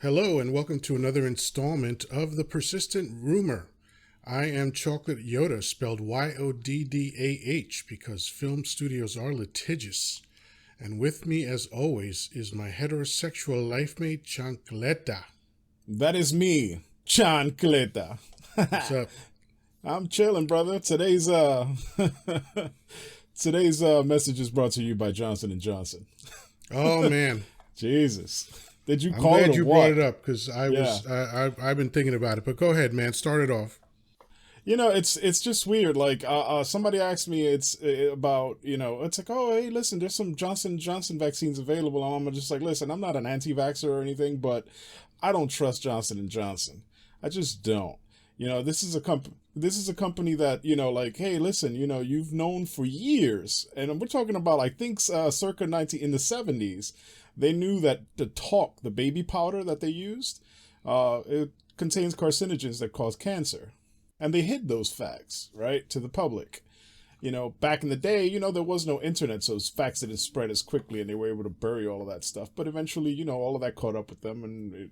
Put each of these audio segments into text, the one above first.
Hello and welcome to another installment of The Persistent Rumor. I am Chocolate Yoddah, spelled Y-O-D-D-A-H, because film studios are litigious. And with me, as always, is my heterosexual life mate, Chancleta. That is me, Chancleta. What's up? I'm chilling, brother. Today's message is brought to you by Johnson & Johnson. Oh, man. Jesus. Did you I'm call it glad you what? brought it up, because I've been thinking about it. But go ahead, man. Start it off. You know, it's just weird. Like, somebody asked me about, it's like, oh, hey, listen, there's some Johnson & Johnson vaccines available. And I'm just like, listen, I'm not an anti-vaxxer or anything, but I don't trust Johnson & Johnson. I just don't. You know, this is a company that, like, hey, listen, you've known for years. And we're talking about, I think, circa in the 70s, they knew that the baby powder that they used, it contains carcinogens that cause cancer. And they hid those facts, right, to the public. Back in the day, there was no internet, so facts didn't spread as quickly, and they were able to bury all of that stuff. But eventually, all of that caught up with them, and,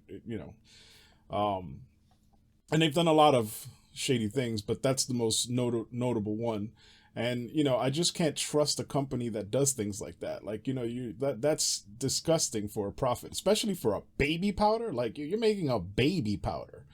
and they've done a lot of shady things, but that's the most notable one. And, I just can't trust a company that does things like that. Like, that's disgusting for a profit, especially for a baby powder. Like, you're making a baby powder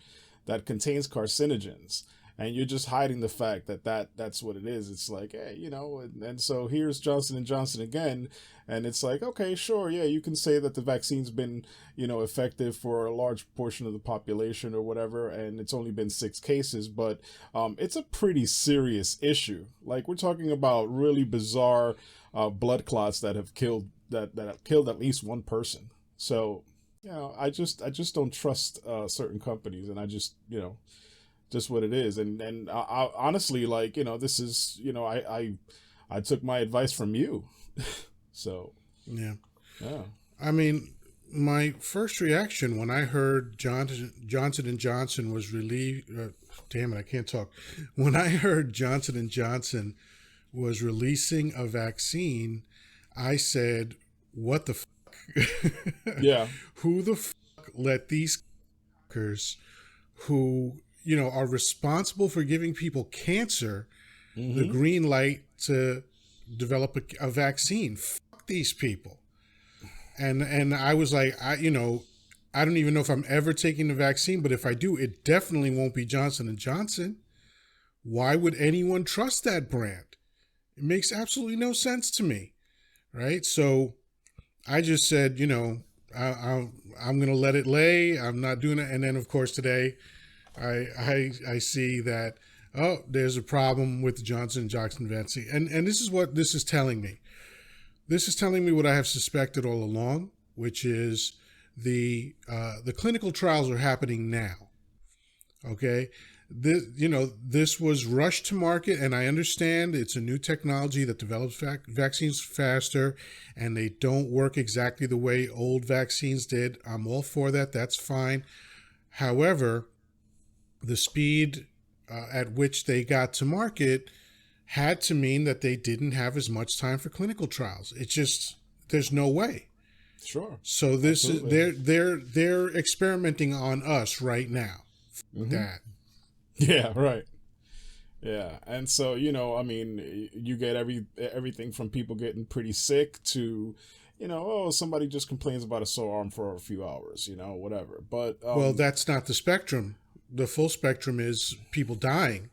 that contains carcinogens, and you're just hiding the fact that's what it is. It's like, hey, and so here's Johnson & Johnson again, and it's like, okay, sure, yeah, you can say that the vaccine's been, effective for a large portion of the population or whatever, and it's only been 6 cases, but it's a pretty serious issue. Like, we're talking about really bizarre blood clots that have killed that have killed at least one person. So, I just don't trust certain companies, and I just, just what it is. And I honestly, like, this is, I took my advice from you. So, Yeah. yeah. I mean, my first reaction when I heard Johnson & Johnson was damn it, I can't talk. When I heard Johnson & Johnson was releasing a vaccine, I said, what the fuck? Yeah. Who the fuck let these fuckers who, are responsible for giving people cancer the green light to develop a vaccine? Fuck these people. And I was like, I don't even know if I'm ever taking the vaccine, but if I do, it definitely won't be Johnson & Johnson. Why would anyone trust that brand? It makes absolutely no sense to me, right? So I just said, I'm going to let it lay. I'm not doing it. And then, of course, today I see that, there's a problem with the Johnson & Johnson vaccine. And this is what this is telling me. This is telling me what I have suspected all along, which is the clinical trials are happening now. Okay, this was rushed to market, and I understand it's a new technology that develops vaccines faster, and they don't work exactly the way old vaccines did. I'm all for that. That's fine. However, the speed at which they got to market had to mean that they didn't have as much time for clinical trials. It's just, there's no way. Sure. So this Absolutely. is they're experimenting on us right now. That. Yeah, right. Yeah. And so, I mean, you get everything from people getting pretty sick to, somebody just complains about a sore arm for a few hours, whatever. But Well, that's not the spectrum. The full spectrum is people dying.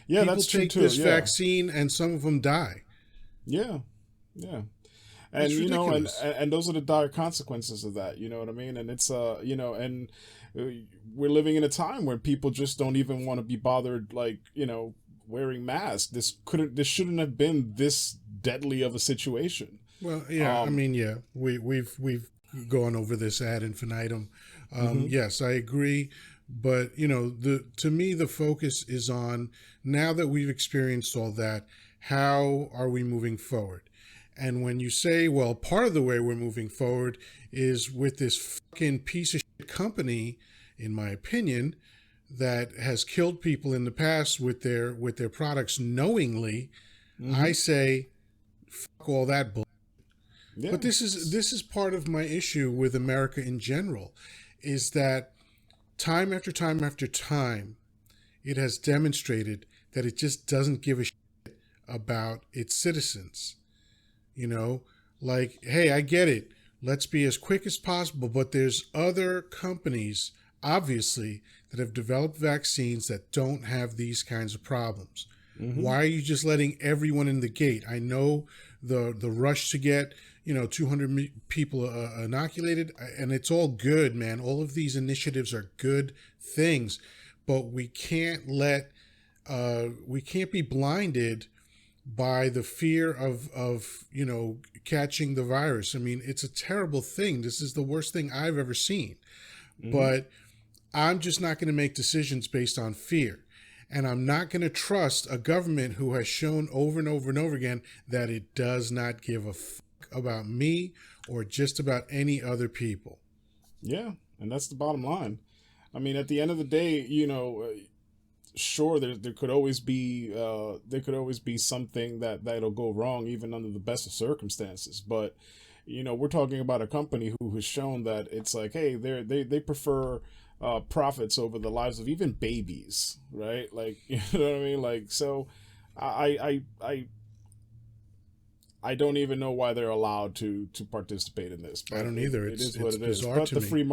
yeah, People that's true take too. this Yeah. vaccine and some of them die. Yeah. Yeah. And It's ridiculous. and those are the dire consequences of that, you know what I mean? And it's and we're living in a time where people just don't even want to be bothered, like, wearing masks. This shouldn't have been this deadly of a situation. Well, yeah, I mean, yeah, we've gone over this ad infinitum. Yes, I agree, but to me the focus is on, now that we've experienced all that, how are we moving forward? And when you say, well, part of the way we're moving forward is with this fucking piece of shit company, in my opinion, that has killed people in the past with their products knowingly, I say, fuck all that bull. Yeah. But this is part of my issue with America in general. is that time after time after time, it has demonstrated that it just doesn't give a shit about its citizens. You know, like, hey, I get it. Let's be as quick as possible. But there's other companies, obviously, that have developed vaccines that don't have these kinds of problems. Mm-hmm. Why are you just letting everyone in the gate? I know the rush to get 200 people inoculated, and it's all good, man. All of these initiatives are good things, but we can't be blinded by the fear of catching the virus. I mean, it's a terrible thing. This is the worst thing I've ever seen. Mm-hmm. But I'm just not going to make decisions based on fear. And I'm not going to trust a government who has shown over and over and over again that it does not give a fuck about me or just about any other people. Yeah, and that's the bottom line. I mean, at the end of the day, sure, there could always be something that'll go wrong even under the best of circumstances. But we're talking about a company who has shown that it's like, hey, they prefer profits over the lives of even babies, right? Like, you know what I mean? Like, so I don't even know why they're allowed to participate in this. But I don't either. It is what it is. But the free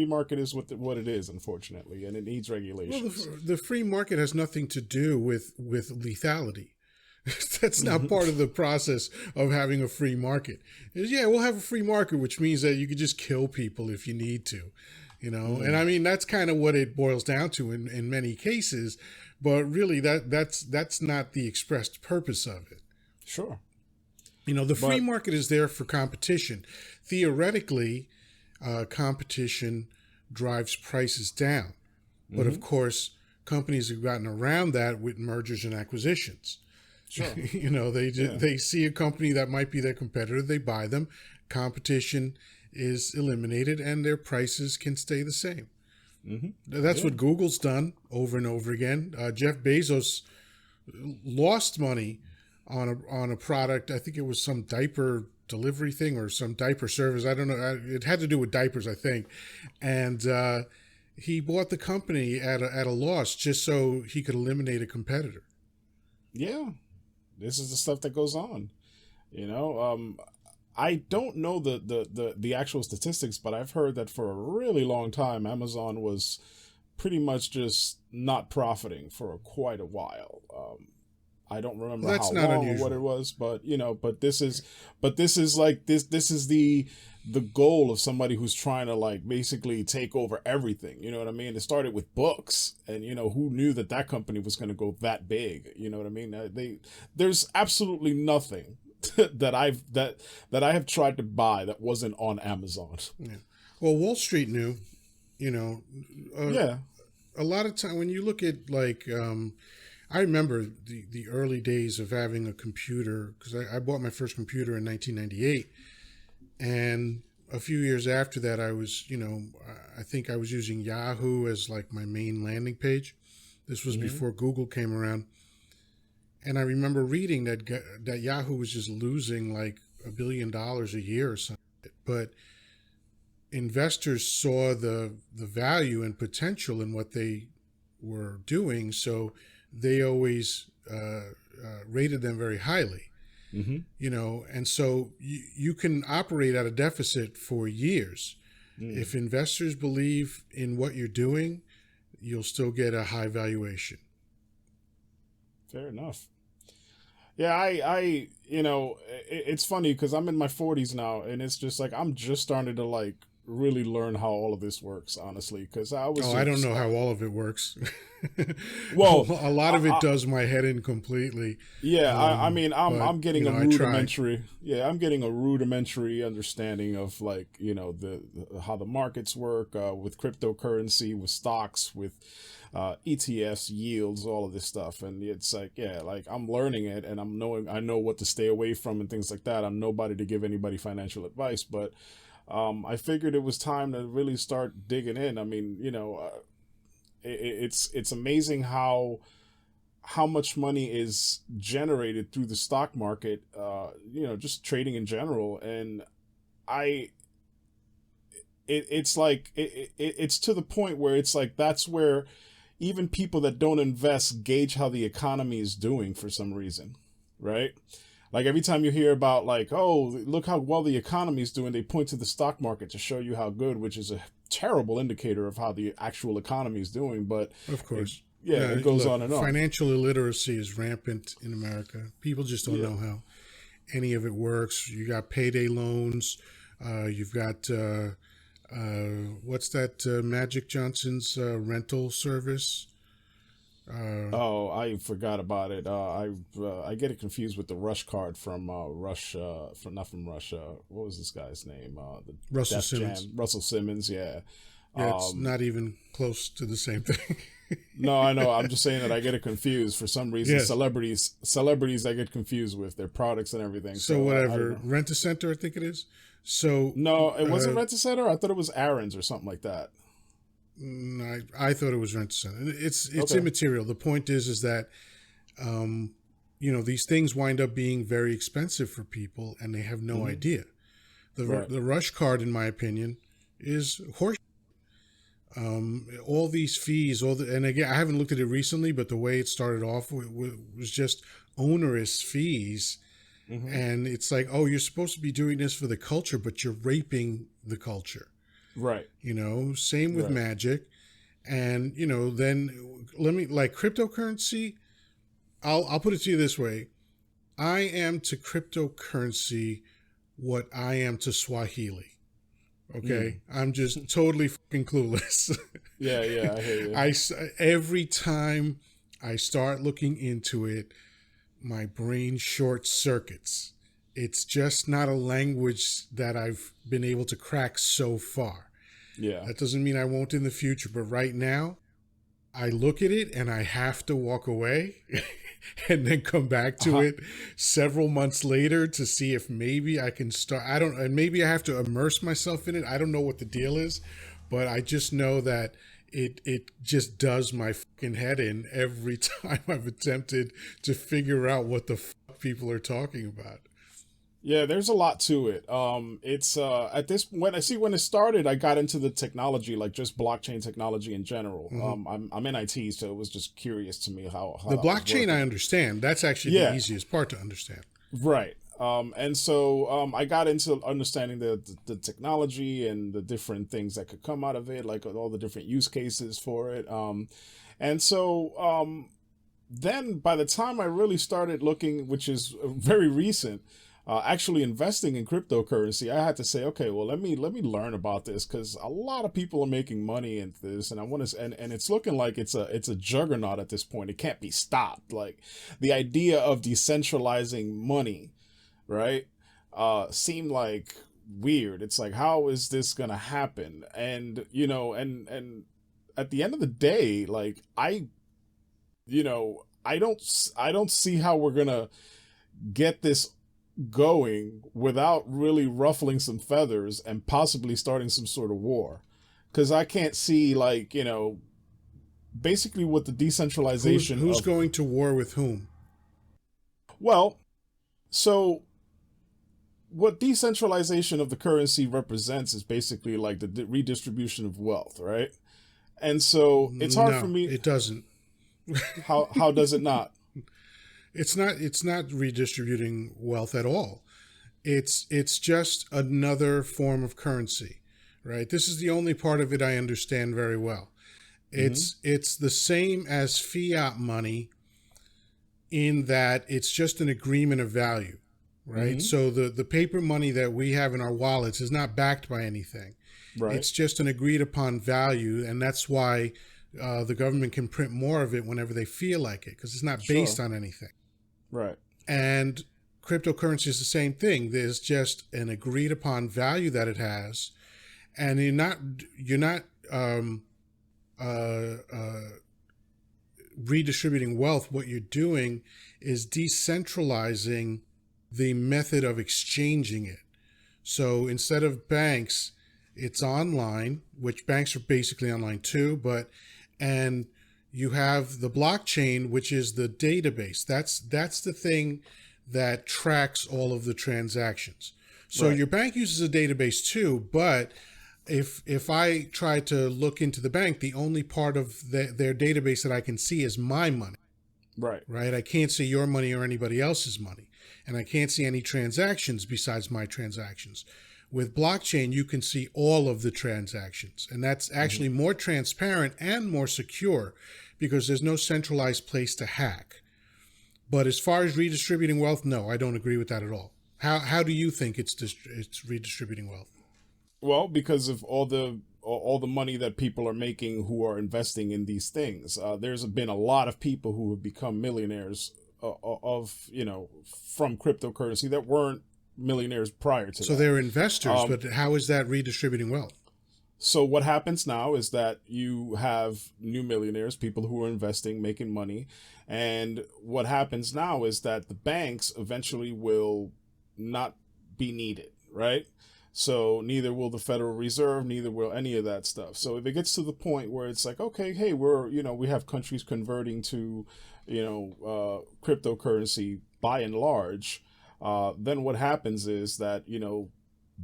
market is what it is, unfortunately, and it needs regulations. Well, the free market has nothing to do with lethality. That's not part of the process of having a free market. We'll have a free market, which means that you could just kill people if you need to. And I mean, that's kind of what it boils down to in many cases, but really that's not the expressed purpose of it. Sure. The free market is there for competition. Theoretically, competition drives prices down. But of course, companies have gotten around that with mergers and acquisitions. Sure. They see a company that might be their competitor, they buy them. Competition is eliminated and their prices can stay the same. Mm-hmm. That's what Google's done over and over again. Jeff Bezos lost money on a product. I think it was some diaper delivery thing or some diaper service. I don't know. It had to do with diapers, I think. And he bought the company at a loss just so he could eliminate a competitor. Yeah, this is the stuff that goes on. I don't know the actual statistics, but I've heard that for a really long time, Amazon was pretty much just not profiting for quite a while. I don't remember how long or what it was, but this is the goal of somebody who's trying to like basically take over everything. You know what I mean? It started with books, and who knew that company was going to go that big? You know what I mean? There's absolutely nothing that I have tried to buy that wasn't on Amazon. Yeah. Well, Wall Street knew. Yeah. A lot of time when you look at like. I remember the early days of having a computer because I bought my first computer in 1998. And a few years after that, I was, I think I was using Yahoo as like my main landing page. This was before Google came around. And I remember reading that Yahoo was just losing like $1 billion a year or something. But investors saw the value and potential in what they were doing. So they always rated them very highly, and so you can operate at a deficit for years. If investors believe in what you're doing, you'll still get a high valuation. Fair enough. Yeah, I it's funny because I'm in my 40s now, and it's just like I'm just starting to like really learn how all of this works, honestly, because I don't know how all of it works. Well, a lot of it does my head in completely. Yeah, I'm getting a rudimentary. Yeah, I'm getting a rudimentary understanding of like the how the markets work with cryptocurrency, with stocks, with ETFs, yields, all of this stuff, and it's like I'm learning it, and I know what to stay away from and things like that. I'm nobody to give anybody financial advice, but I figured it was time to really start digging in. I mean, it's amazing how much money is generated through the stock market, just trading in general. And it's to the point where it's like that's where even people that don't invest gauge how the economy is doing for some reason, right? Like every time you hear about like, oh, look how well the economy is doing, they point to the stock market to show you how good, which is a terrible indicator of how the actual economy is doing. But of course, it goes on and on. Financial illiteracy is rampant in America. People just don't know how any of it works. You got payday loans. You've got what's that? Magic Johnson's rental service. I forgot about it. I get it confused with the Rush card from Rush, not from Russia. What was this guy's name? The Russell Def Simmons. Jam. Russell Simmons, yeah. Yeah, it's not even close to the same thing. No, I know. I'm just saying that I get it confused for some reason. Yes. Celebrities, I get confused with their products and everything. So whatever, RentACenter, I think it is. So no, it wasn't RentACenter. I thought it was Aaron's or something like that. I thought it was RentACenter. It's immaterial. The point is that, these things wind up being very expensive for people, and they have no idea. The Rush card, in my opinion, is horse. All these fees, and again, I haven't looked at it recently, but the way it started off was just onerous fees. And it's like, oh, you're supposed to be doing this for the culture, but you're raping the culture. Right. Same with magic. And, then let me, like cryptocurrency, I'll put it to you this way. I am to cryptocurrency what I am to Swahili. Okay. I'm just totally fucking clueless. Yeah. I hear you. Every time I start looking into it, my brain short circuits. It's just not a language that I've been able to crack so far. Yeah. That doesn't mean I won't in the future, but right now I look at it and I have to walk away and then come back to it several months later to see if maybe I can start. And maybe I have to immerse myself in it. I don't know what the deal is, but I just know that it just does my fucking head in every time I've attempted to figure out what the fuck people are talking about. Yeah, there's a lot to it. It's at this when it started, I got into the technology, like just blockchain technology in general. I'm in IT, so it was just curious to me how the blockchain I understand. That's actually the easiest part to understand. Right. And so I got into understanding the technology and the different things that could come out of it, like all the different use cases for it. And so then by the time I really started looking, which is very recent, actually investing in cryptocurrency, I had to say, okay, well, let me learn about this, because a lot of people are making money into this, and I want to, and it's looking like it's a juggernaut at this point. It can't be stopped. Like the idea of decentralizing money, right, seemed like weird. It's like, how is this gonna happen? And and at the end of the day, like I don't see how we're gonna get this going without really ruffling some feathers and possibly starting some sort of war, because I can't see, like, basically what the decentralization who's going to war with whom. Well, so what decentralization of the currency represents is basically like the redistribution of wealth, right? And so it's hard for me. It doesn't. How does it not? It's not redistributing wealth at all. It's just another form of currency, right? This is the only part of it I understand very well. It's the same as fiat money in that it's just an agreement of value, right? So the paper money that we have in our wallets is not backed by anything. Right. It's just an agreed upon value, and that's why the government can print more of it whenever they feel like it, because it's not based on anything. Right. And cryptocurrency is the same thing. There's just an agreed upon value that it has, and you're not redistributing wealth. What you're doing is decentralizing the method of exchanging it. So instead of banks, it's online, which banks are basically online too, and you have the blockchain, which is the database. That's the thing that tracks all of the transactions. So your bank uses a database too, but if I try to look into the bank, the only part of their database that I can see is my money, Right. right? I can't see your money or anybody else's money, and I can't see any transactions besides my transactions. With blockchain, you can see all of the transactions, and that's actually more transparent and more secure because there's no centralized place to hack. But as far as redistributing wealth, no, I don't agree with that at all. How do you think it's redistributing wealth? Well, because of all the money that people are making who are investing in these things. There's been a lot of people who have become millionaires from cryptocurrency that weren't millionaires prior to So that. they're investors, but how is that redistributing wealth? So what happens now is that you have new millionaires, people who are investing, making money. And what happens now is that the banks eventually will not be needed, right? So neither will the Federal Reserve, neither will any of that stuff. So if it gets to the point where it's like, okay, hey, we have countries converting to, cryptocurrency by and large, then what happens is that,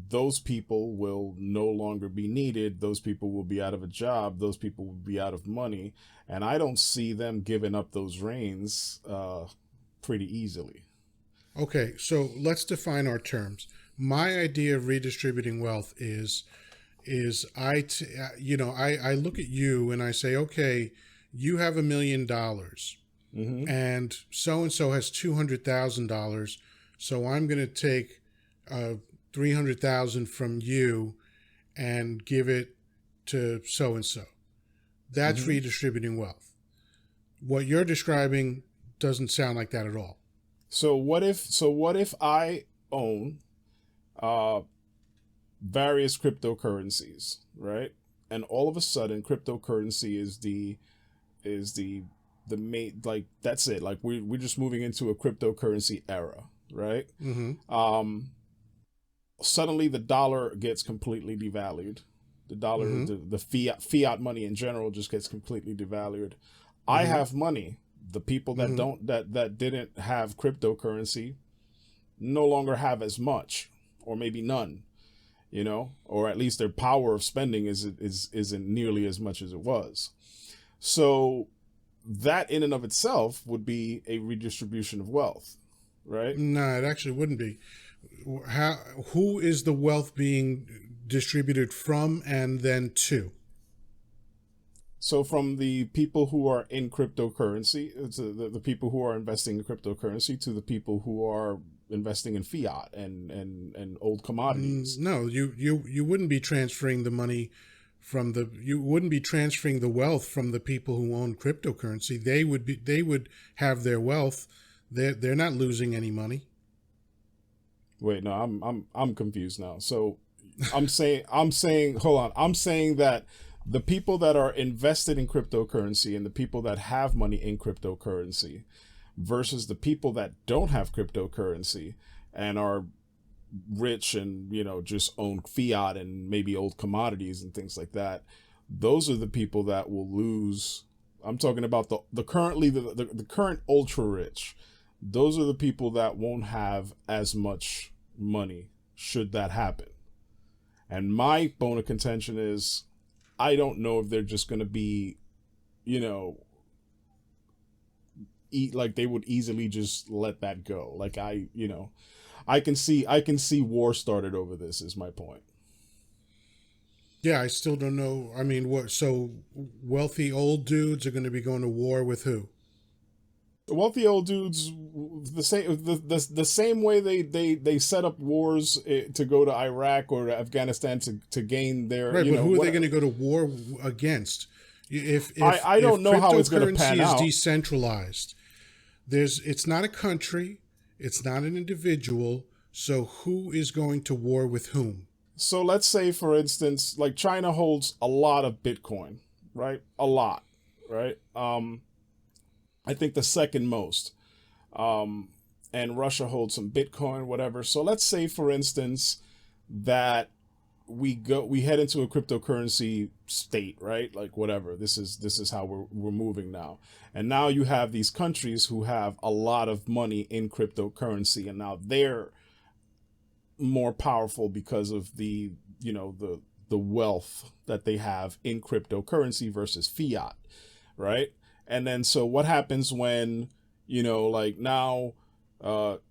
those people will no longer be needed. Those people will be out of a job. Those people will be out of money. And I don't see them giving up those reins pretty easily. Okay, so let's define our terms. My idea of redistributing wealth is I look at you and I say, okay, you have $1 million, and so has $200,000. So I'm going to take $300,000 from you and give it to so and so. That's redistributing wealth. What you're describing doesn't sound like that at all. So what if I own various cryptocurrencies, right? And all of a sudden cryptocurrency is the main, like, that's it. Like we're just moving into a cryptocurrency era, right? Suddenly the dollar gets completely devalued. The dollar, the fiat money in general just gets completely devalued. I have money. The people that that didn't have cryptocurrency no longer have as much, or maybe none, or at least their power of spending isn't nearly as much as it was. So that in and of itself would be a redistribution of wealth, right? No, it actually wouldn't be. Who is the wealth being distributed from and then to? So from the people who are in cryptocurrency, to the people who are investing in cryptocurrency, to the people who are investing in fiat and old commodities. No, you wouldn't be transferring the money you wouldn't be transferring the wealth from the people who own cryptocurrency. They would have their wealth. They're not losing any money. Wait, no, I'm confused now. So I'm saying hold on. I'm saying that the people that are invested in cryptocurrency and the people that have money in cryptocurrency versus the people that don't have cryptocurrency and are rich and, just own fiat and maybe old commodities and things like that, those are the people that will lose. I'm talking about the current ultra rich. Those are the people that won't have as much money should that happen. And my bone of contention is, I don't know if they're just going to be, like they would easily just let that go. Like I can see war started over this is my point. Yeah, I still don't know. I mean, what? So wealthy old dudes are going to be going to war with who? Wealthy old dudes, the same way they set up wars to go to Iraq or to Afghanistan to gain their right. But who are they going to go to war against? If I don't know how it's going to pan out. Cryptocurrency is decentralized. It's not a country. It's not an individual. So who is going to war with whom? So let's say, for instance, like China holds a lot of Bitcoin, right? A lot, right? I think the second most. And Russia holds some Bitcoin, whatever. So let's say, for instance, that we head into a cryptocurrency state, right? Like whatever. This is how we're moving now. And now you have these countries who have a lot of money in cryptocurrency, and now they're more powerful because of the the wealth that they have in cryptocurrency versus fiat, right? And then so what happens when, like now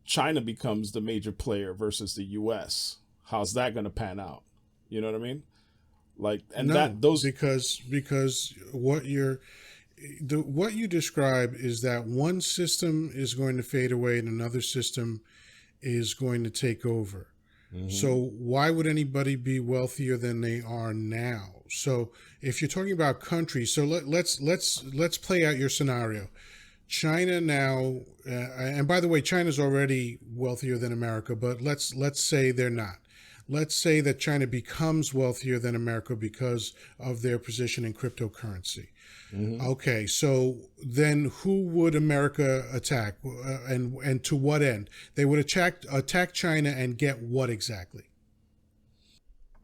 China becomes the major player versus the US? How's that going to pan out? You know what I mean? Like, and No, that those because what you describe is that one system is going to fade away and another system is going to take over. So why would anybody be wealthier than they are now? So if you're talking about countries, so let's play out your scenario. China now, and by the way, China's already wealthier than America, but let's say they're not. Let's say that China becomes wealthier than America because of their position in cryptocurrency. Okay, so then who would America attack, and to what end? They would attack China and get what exactly?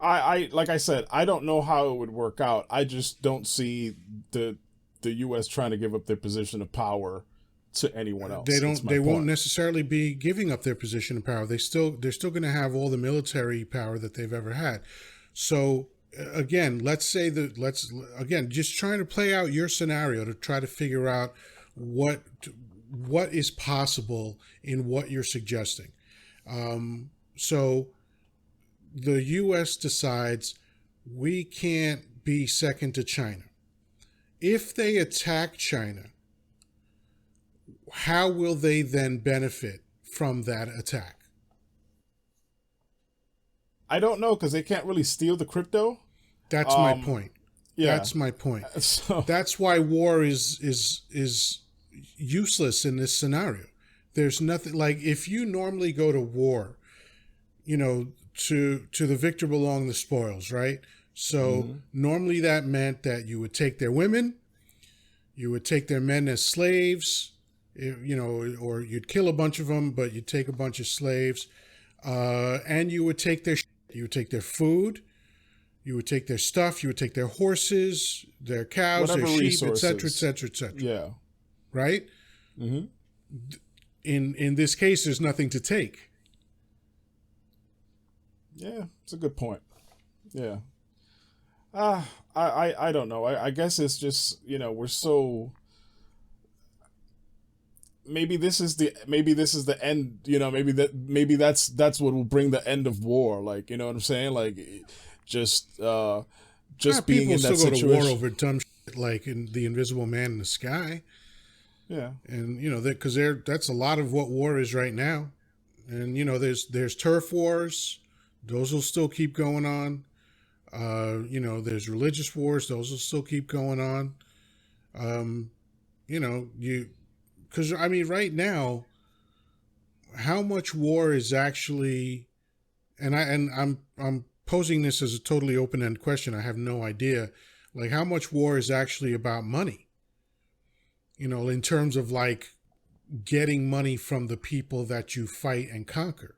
I like I said, I don't know how it would work out. I just don't see the U.S. trying to give up their position of power to anyone else. They won't necessarily be giving up their position of power. They're still going to have all the military power that they've ever had. So again, let's just trying to play out your scenario to try to figure out what is possible in what you're suggesting. So the U.S. decides we can't be second to China. If they attack China, how will they then benefit from that attack? I don't know, because they can't really steal the crypto. That's my point. Yeah. That's my point. So that's why war is useless in this scenario. There's nothing like, if you normally go to war, to the victor belong the spoils, right? So normally that meant that you would take their women, you would take their men as slaves, or you'd kill a bunch of them, but you'd take a bunch of slaves, and you would take their food, you would take their stuff, you would take their horses, their cows, whatever their sheep, resources. etc., etc., etc. Yeah. Right? In this case, there's nothing to take. Yeah, it's a good point. Yeah. I don't know. I guess it's just, we're so, maybe this is the end, maybe that's what will bring the end of war. Like, you know what I'm saying? Like, just being in that situation. People still go to war over dumb shit like in The Invisible Man in the Sky. Yeah. And, because that's a lot of what war is right now. And, there's turf wars. Those will still keep going on. There's religious wars. Those will still keep going on. Because right now, how much war is actually, and I'm posing this as a totally open-ended question. I have no idea, like how much war is actually about money. In terms of like getting money from the people that you fight and conquer.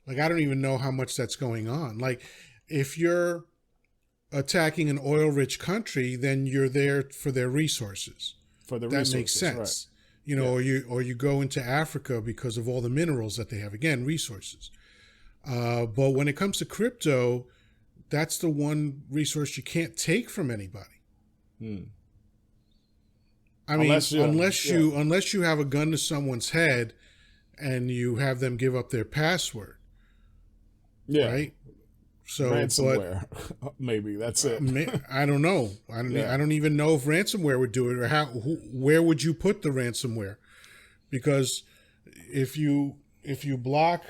Like, I don't even know how much that's going on. Like, if you're attacking an oil-rich country, then you're there for their resources. That makes sense. Right. Or you go into Africa because of all the minerals that they have. Again, resources. But when it comes to crypto, that's the one resource you can't take from anybody. I mean, unless you have a gun to someone's head and you have them give up their password. Yeah. Right. So ransomware, maybe that's it. I don't know. I don't even know if ransomware would do it, or where would you put the ransomware? Because if you block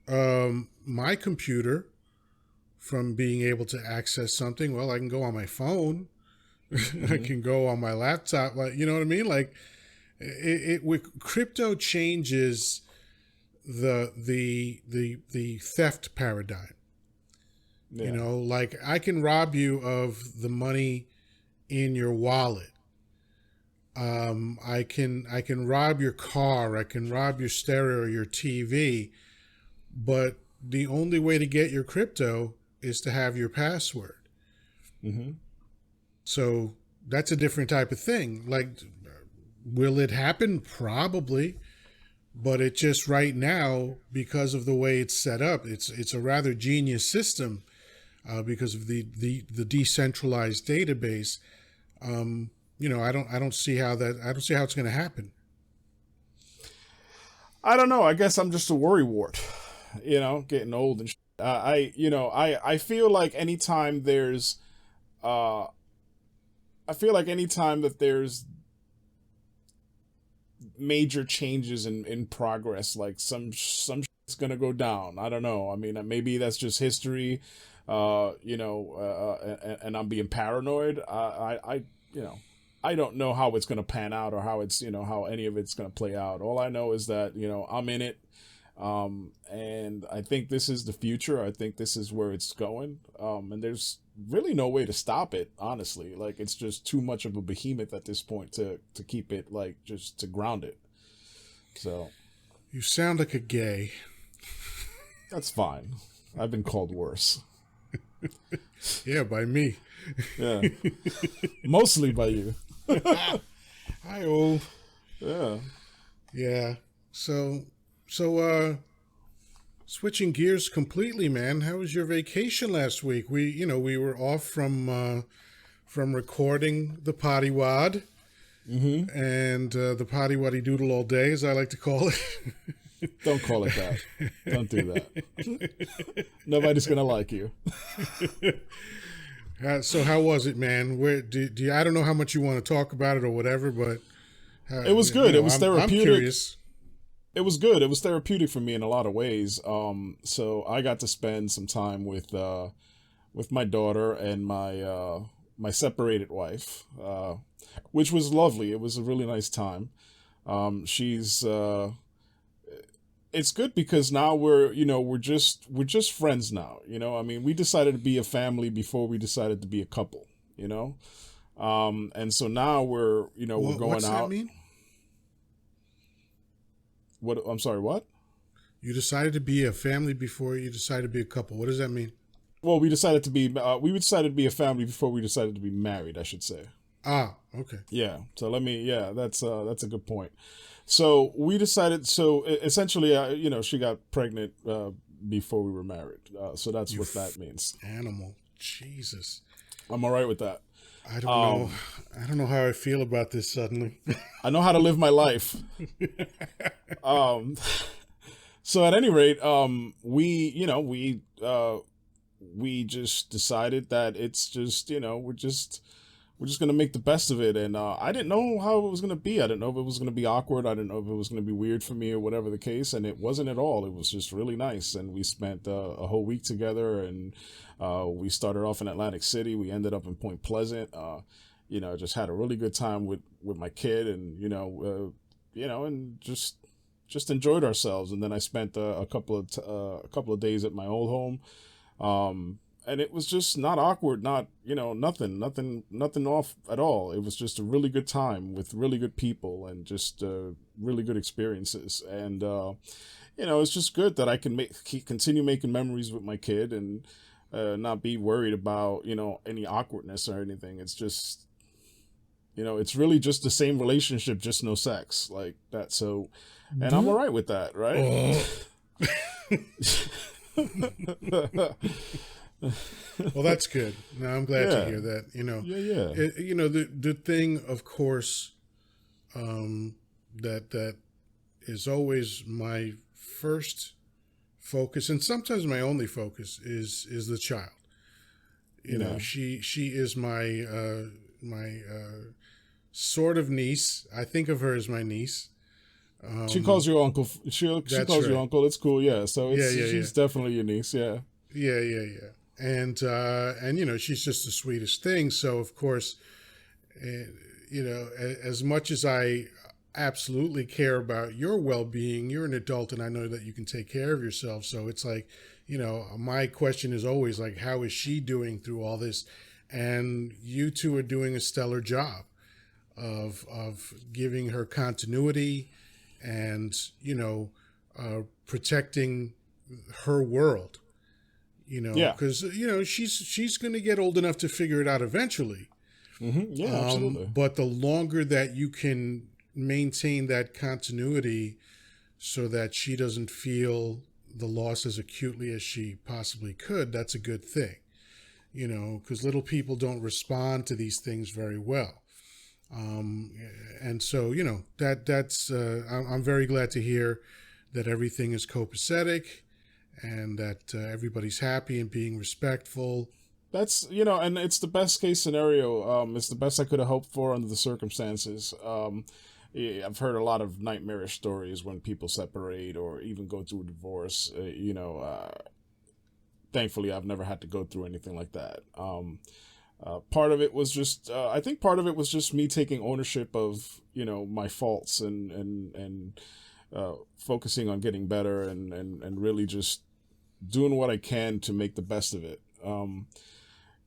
my computer from being able to access something, well, I can go on my phone. I can go on my laptop. Like, you know what I mean? Like, it with crypto changes the theft paradigm. Yeah. Like I can rob you of the money in your wallet. I can rob your car. I can rob your stereo or your TV. But the only way to get your crypto is to have your password. So that's a different type of thing. Like, will it happen? Probably. But it just right now, because of the way it's set up, it's a rather genius system. because of the decentralized database. I don't see how it's going to happen. I don't know. I guess I'm just a worrywart, getting old and I feel like anytime there's that there's major changes in progress, like some shit's gonna go down. I don't know. I mean, maybe that's just history, and I'm being paranoid. I don't know how it's gonna pan out or how it's how any of it's gonna play out. All I know is that I'm in it, and I think this is the future. I think this is where it's going, and there's really no way to stop it. Honestly, like it's just too much of a behemoth at this point to keep it just to ground it. So, you sound like a gay. That's fine. I've been called worse. Yeah, by me. Yeah. Mostly by you. Hi-oh. Yeah. Yeah. So switching gears completely, man. How was your vacation last week? We were off from recording the Potty Wad. Mm-hmm. And the Potty Waddy Doodle all day, as I like to call it. Don't call it that. Don't do that. Nobody's gonna like you. So how was it, man? Where do you, I don't know how much you want to talk about it or whatever, but it was good. It was therapeutic. I'm curious. It was good. It was therapeutic for me in a lot of ways. So I got to spend some time with my daughter and my separated wife, which was lovely. It was a really nice time. It's good because now we're just friends now. I mean, we decided to be a family before we decided to be a couple. And so now we're going what's out. That mean? What? I'm sorry. What? You decided to be a family before you decided to be a couple. What does that mean? Well, we decided to be a family before we decided to be married, I should say. Ah, okay. Yeah. So that's a good point. So we decided. So essentially, she got pregnant before we were married. So that's what that means. Animal, Jesus. I'm all right with that. I don't know. I don't know how I feel about this suddenly. I know how to live my life. So at any rate, we just decided that it's just we're just gonna make the best of it, and I didn't know how it was gonna be. I didn't know if it was gonna be awkward. I didn't know if it was gonna be weird for me or whatever the case, and it wasn't at all. It was just really nice, and we spent a whole week together, and we started off in Atlantic City. We ended up in Point Pleasant. Just had a really good time with my kid, and and just enjoyed ourselves. And then I spent a couple of days at my old home. And it was just not awkward, not, nothing off at all. It was just a really good time with really good people and just really good experiences. And, it's just good that I can continue making memories with my kid and not be worried about, any awkwardness or anything. It's just, it's really just the same relationship, just no sex like that. So, and I'm all right with that, right? Well, that's good. No, I'm glad to hear that. The thing, of course, that is always my first focus, and sometimes my only focus is the child. She is my sort of niece. I think of her as my niece. She calls you uncle. She calls you uncle. It's cool. Yeah. So she's definitely your niece. Yeah. Yeah. And she's just the sweetest thing. So of course, as much as I absolutely care about your well-being, you're an adult and I know that you can take care of yourself. So it's like, my question is always like, how is she doing through all this? And you two are doing a stellar job of giving her continuity and, protecting her world. Because she's going to get old enough to figure it out eventually. Mm-hmm. Yeah, absolutely. But the longer that you can maintain that continuity, so that she doesn't feel the loss as acutely as she possibly could, that's a good thing. because little people don't respond to these things very well. And so, that's, I'm very glad to hear that everything is copacetic and that everybody's happy and being respectful. That's, and it's the best case scenario. It's the best I could have hoped for under the circumstances. Yeah, I've heard a lot of nightmarish stories when people separate or even go through a divorce. Thankfully, I've never had to go through anything like that. Part of it was just, I think part of it was just me taking ownership of, my faults and focusing on getting better and really just doing what I can to make the best of it.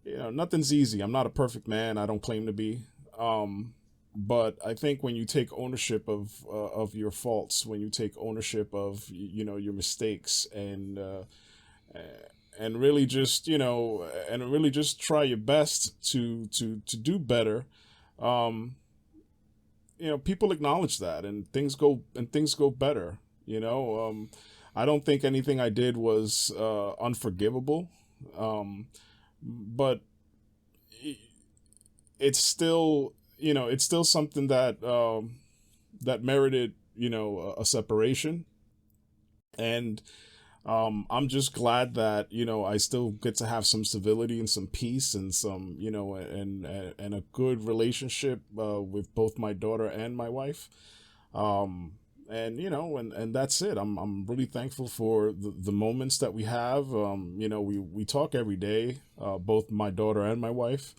Nothing's easy. I'm not a perfect man. I don't claim to be. But I think when you take ownership of your faults, when you take ownership of, your mistakes and really just, try your best to do better, people acknowledge that and things go better. I don't think anything I did was unforgivable. But it's still, it's still something that that merited, a separation. And I'm just glad that, I still get to have some civility and some peace and some, and a good relationship with both my daughter and my wife. And that's it. I'm really thankful for the moments that we have. We talk every day, both my daughter and my wife.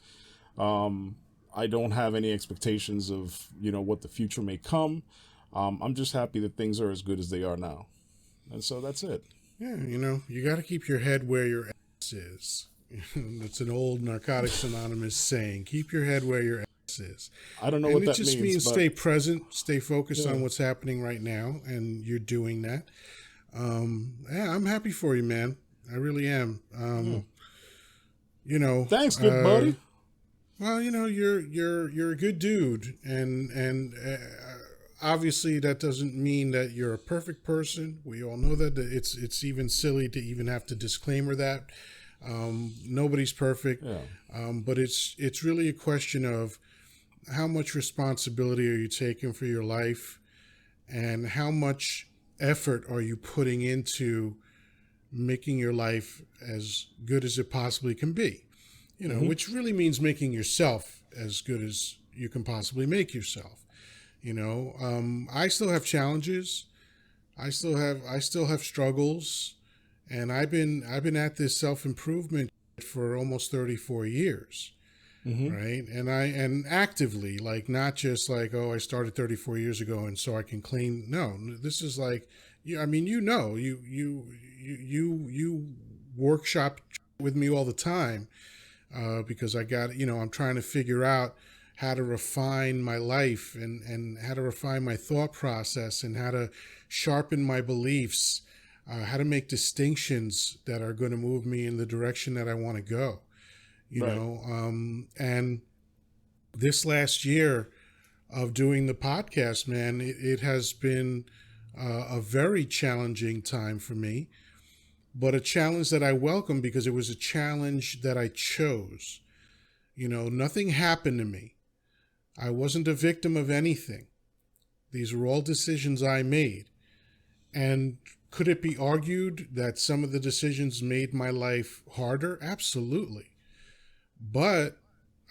I don't have any expectations of, what the future may come. I'm just happy that things are as good as they are now. And so that's it. Yeah, you got to keep your head where your ass is. That's an old Narcotics Anonymous saying. Keep your head where your ass is. I don't know what that means. And it just means stay present, stay focused on what's happening right now, and you're doing that. I'm happy for you, man. I really am. Thanks, good buddy. Well, you're a good dude, and obviously that doesn't mean that you're a perfect person. We all know that. It's even silly to even have to disclaimer that. Nobody's perfect, but it's really a question of how much responsibility are you taking for your life, and how much effort are you putting into making your life as good as it possibly can be. Which really means making yourself as good as you can possibly make yourself. I still have challenges. I still have struggles, and I've been at this self-improvement for almost 34 years. Right. And actively, like, not just like, oh, I started 34 years ago and so I can claim. No, this is like, you workshop with me all the time, because I got, I'm trying to figure out how to refine my life and how to refine my thought process and how to sharpen my beliefs, how to make distinctions that are going to move me in the direction that I want to go. And this last year of doing the podcast, man, it has been a very challenging time for me, but a challenge that I welcome because it was a challenge that I chose. Nothing happened to me. I wasn't a victim of anything. These were all decisions I made. And could it be argued that some of the decisions made my life harder? Absolutely. But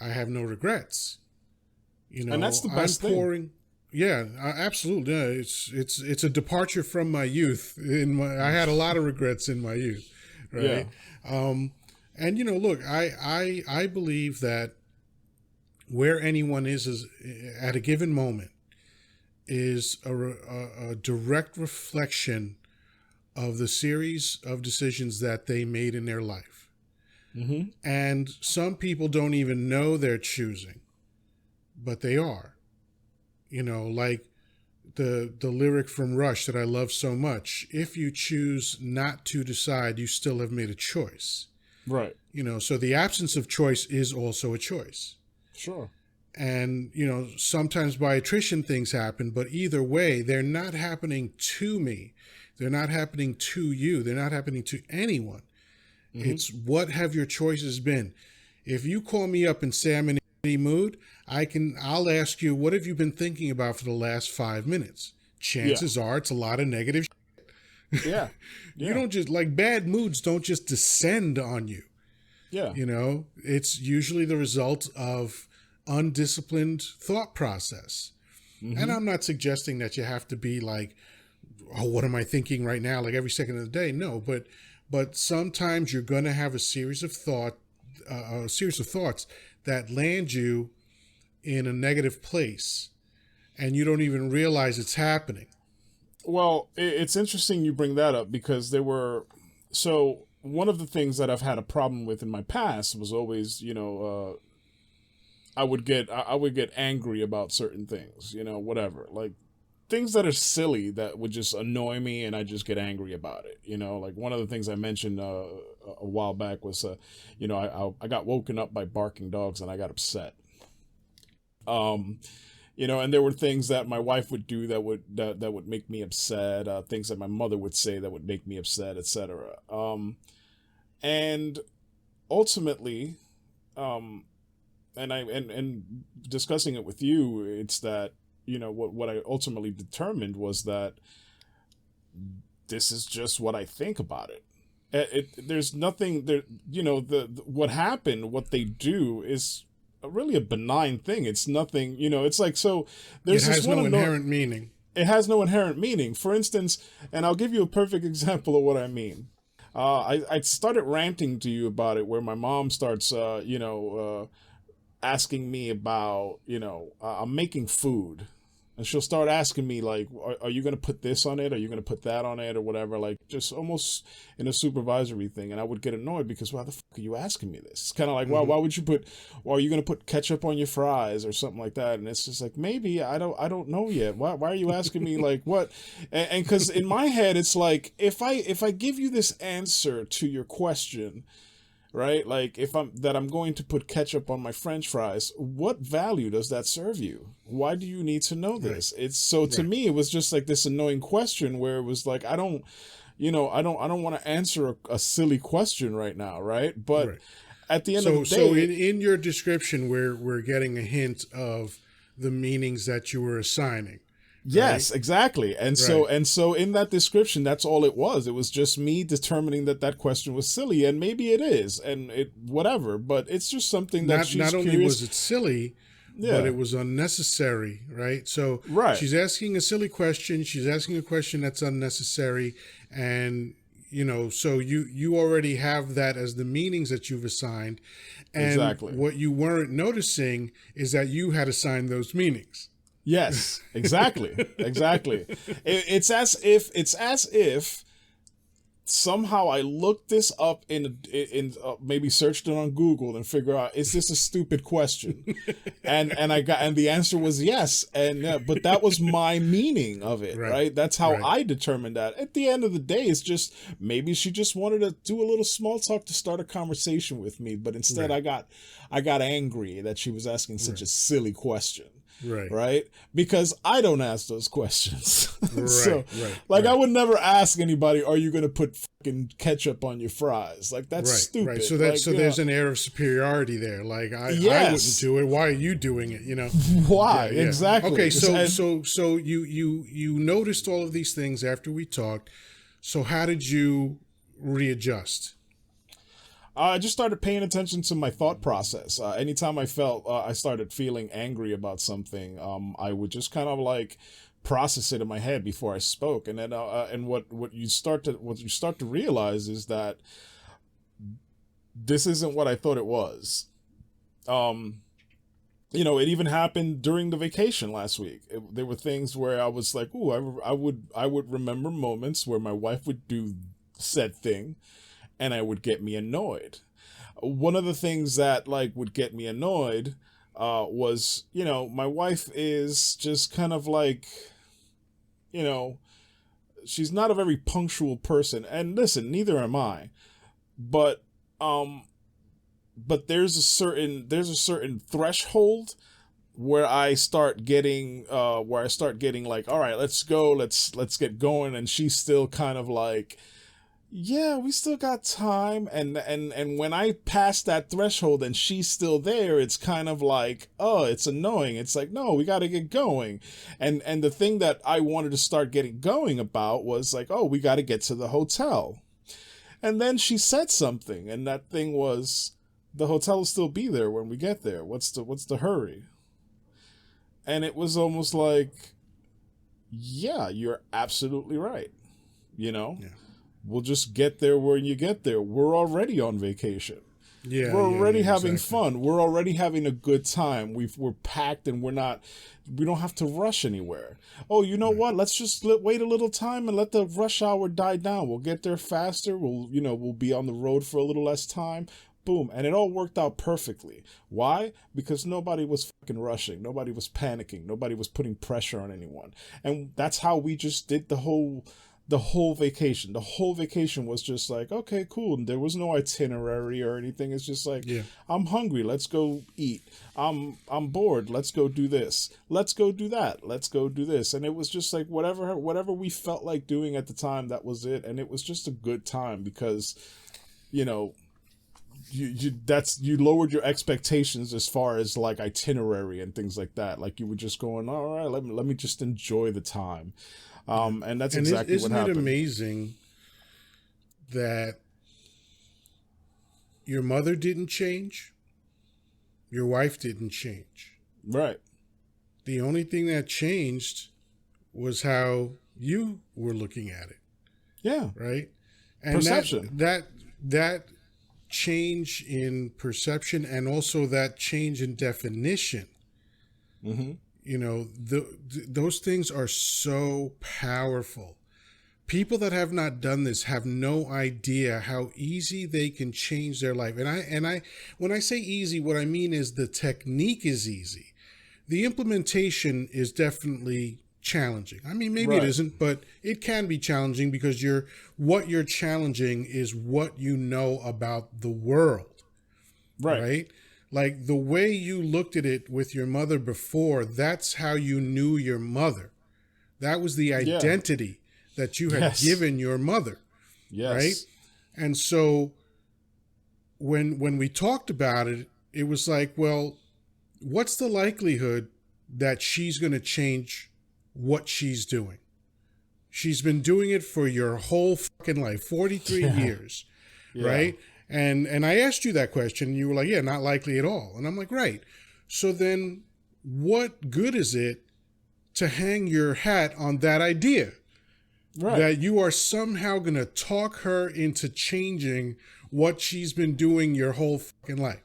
I have no regrets. And that's the best thing. Yeah, absolutely. Yeah, it's a departure from my youth. I had a lot of regrets in my youth, right? Yeah. And look, I believe that where anyone is at a given moment is a direct reflection of the series of decisions that they made in their life. And some people don't even know they're choosing, but they are. Like the lyric from Rush that I love so much: if you choose not to decide, you still have made a choice. Right. So the absence of choice is also a choice. Sure. And, sometimes by attrition things happen, but either way, they're not happening to me. They're not happening to you. They're not happening to anyone. It's what have your choices been? If you call me up and say I'm in a mood, I'll ask you, what have you been thinking about for the last 5 minutes? Chances are it's a lot of negative. Yeah. You don't just, like, bad moods don't just descend on you. Yeah. You know, it's usually the result of undisciplined thought process. And I'm not suggesting that you have to be like, oh, what am I thinking right now? Like every second of the day. No, but sometimes you're going to have a series of thoughts that land you in a negative place, and you don't even realize it's happening. Well, it's interesting you bring that up, because one of the things that I've had a problem with in my past was always, I would get angry about certain things, whatever, like things that are silly that would just annoy me, and I just get angry about it. Like one of the things I mentioned a while back was, I got woken up by barking dogs and I got upset. And there were things that my wife would do that would make me upset, things that my mother would say that would make me upset, etc. And ultimately, and discussing it with you, it's that, what I ultimately determined was that this is just what I think about it. There's nothing there, what happened, what they do is really a benign thing. It's nothing, it's like, so there's it has no inherent meaning. It has no inherent meaning. For instance, and I'll give you a perfect example of what I mean. I started ranting to you about it, where my mom starts, asking me about, I'm making food, and she'll start asking me like, are you going to put this on it? Are you going to put that on it, or whatever? Like, just almost in a supervisory thing. And I would get annoyed because, why the fuck are you asking me this? It's kind of like, well, why would you are you going to put ketchup on your fries or something like that? And it's just like, maybe, I don't know yet. Why are you asking me like what? And cause in my head, it's like, if I give you this answer to your question, right? Like I'm going to put ketchup on my French fries, what value does that serve you? Why do you need to know this? Right. It's so to me, it was just like this annoying question where it was like, I don't want to answer a silly question right now. Right. But at the end of the day. So in your description, we're getting a hint of the meanings that you were assigning. Yes, right? Exactly. And so in that description, that's all it was. It was just me determining that question was silly, and maybe it is, and it whatever, but it's just something that she's not only curious. was it silly, but it was unnecessary, right? So she's asking a silly question, she's asking a question that's unnecessary, and so you already have that as the meanings that you've assigned. And what you weren't noticing is that you had assigned those meanings. Yes, exactly. It's as if somehow I looked this up in maybe searched it on Google and figure out, is this a stupid question? and the answer was yes. And but that was my meaning of it, right? That's how I determined that. At the end of the day, it's just maybe she just wanted to do a little small talk to start a conversation with me, but instead I got angry that she was asking such a silly question. Right. Because I don't ask those questions. I would never ask anybody, are you going to put fucking ketchup on your fries? Like, that's stupid. Right. So there's an air of superiority there. Like, I wouldn't do it. Why are you doing it? Why? Yeah. Exactly. Okay. So you noticed all of these things after we talked. So how did you readjust? I just started paying attention to my thought process. Anytime I felt I started feeling angry about something, I would just kind of like process it in my head before I spoke. And then and what you start to realize is that this isn't what I thought it was. It even happened during the vacation last week. There were things where I was like, ooh, I would remember moments where my wife would do said thing, and it would get me annoyed. One of the things that like would get me annoyed was, my wife is just kind of like, she's not a very punctual person. And listen, neither am I. But there's a certain threshold where I start getting like, all right, let's go, let's get going, and she's still kind of like, yeah, we still got time. And when I pass that threshold and she's still there, it's kind of like, oh, it's annoying. It's like, no, we got to get going. And the thing that I wanted to start getting going about was like, oh, we got to get to the hotel. And then she said something, and that thing was, the hotel will still be there when we get there. What's the hurry? And it was almost like, yeah, you're absolutely right. You know? Yeah. We'll just get there when you get there. We're already on vacation. Yeah, We're already having exactly. fun. We're already having a good time. We're packed and we don't have to rush anywhere. Oh, you know what? Let's just wait a little time and let the rush hour die down. We'll get there faster. We'll be on the road for a little less time. Boom. And it all worked out perfectly. Why? Because nobody was fucking rushing. Nobody was panicking. Nobody was putting pressure on anyone. And that's how we just did the whole vacation. The whole vacation was just like, okay, cool. And there was no itinerary or anything. It's just like, Yeah. I'm hungry. Let's go eat. I'm bored. Let's go do this. Let's go do that. Let's go do this. And it was just like whatever we felt like doing at the time, that was it. And it was just a good time because, you know, you lowered your expectations as far as like itinerary and things like that. Like you were just going, all right, let me just enjoy the time. And that's exactly what happened. Isn't it amazing that your mother didn't change, your wife didn't change? Right. The only thing that changed was how you were looking at it. Yeah. Right. And perception. That change in perception and also that change in definition. Mm-hmm. You know, those things are so powerful. People that have not done this have no idea how easy they can change their life. And I when I say easy, what I mean is the technique is easy. The implementation is definitely challenging. I mean, maybe it isn't, but it can be challenging because what you're challenging is what you know about the world. Right? Like the way you looked at it with your mother before, that's how you knew your mother. That was the identity that you had given your mother. Yes. Right? And so when we talked about it, it was like, well, what's the likelihood that she's going to change what she's doing? She's been doing it for your whole fucking life, 43 years, right? And I asked you that question, and you were like, yeah, not likely at all. And I'm like, right. So then what good is it to hang your hat on that idea? Right. That you are somehow going to talk her into changing what she's been doing your whole fucking life.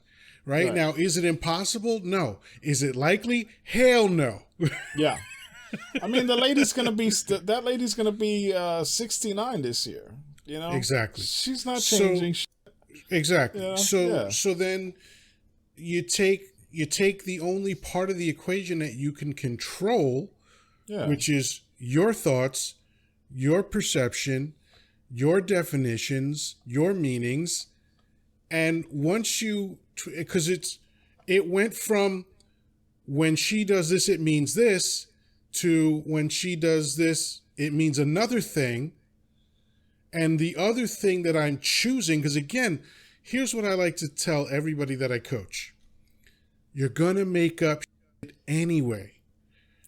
Right? Now, is it impossible? No. Is it likely? Hell no. Yeah. I mean, that lady's going to be 69 this year, you know? Exactly. She's not changing. Exactly. Yeah. So then you take the only part of the equation that you can control, which is your thoughts, your perception, your definitions, your meanings, and once you, because it went from when she does this it means this to when she does this it means another thing. And the other thing that I'm choosing, because again, here's what I like to tell everybody that I coach. You're going to make up shit anyway.